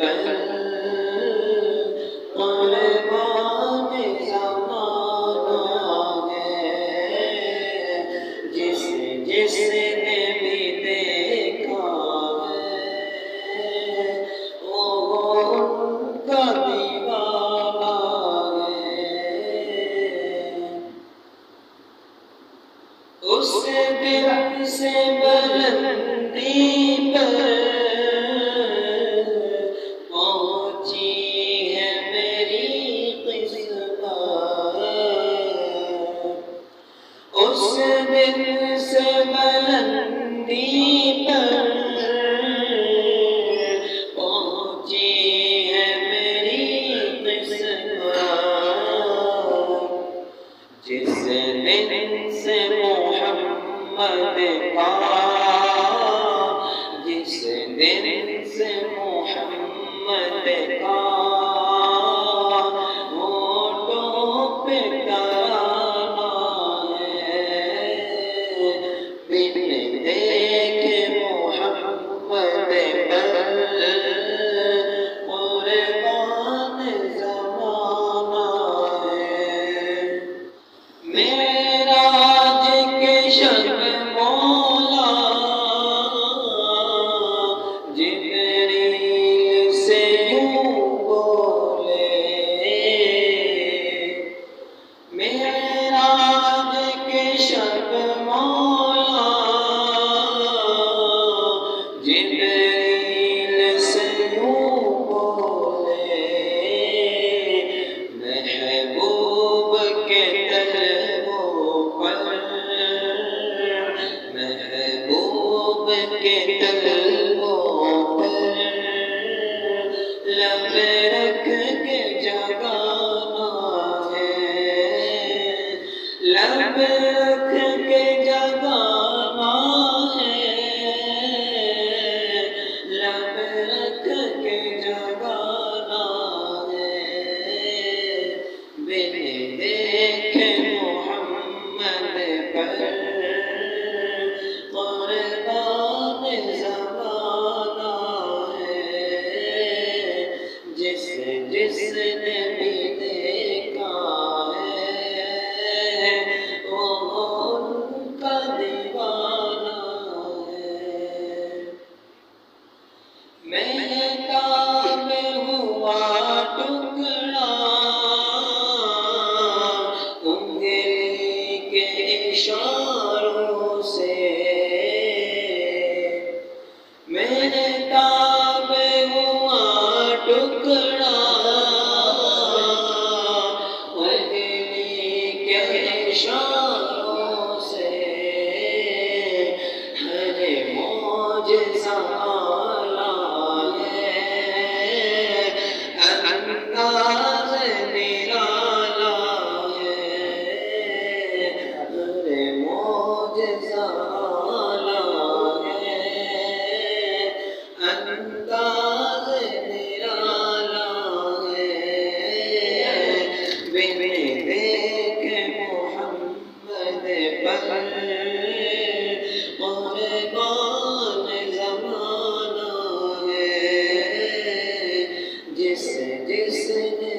پر قربان زمانہ ہے، جس نے بھی دیکھا ہے وہ ان کا دیوانہ ہے۔ اس دن سے بلندی پر پہنچی ہے میری قسمت، اس دن سے بلندی پر پہنچی ہے میری قسمت، جس دن سے محمد کا، جس دن سے محمد کا ہونٹوں پہ ترانہ ہے، بن دیکھے محمد پر قربان زمانہ ہے۔ معراج کے شب مولا جبریل سے یوں بولے، معراج کے شب مولا جبریل سے یوں بولے، محبوب کے طلبوں پر، محبوب کے طلبوں پر لب رکھ کے جگانا ہے، لب رکھ کے جگانا ہے، لب رکھ کے جگانا ہے، بن دیکھے محمد پر قربان زمانہ ہے، جس نے بھی دیکھا ہے وہ ان کا دیوانہ ہے۔ مہتاب ہوا ٹکڑا انگلی کے اشاروں سے، مہتاب ہوا ٹکڑا انگلی کے اشاروں سے، ہر معجزہ اعلیٰ ہے، انداز نرالا ہے، ہر معجزہ اعلیٰ ہے، انداز نرالا ہے، بن دیکھے محمد پر قربان زمانہ ہے، جس نے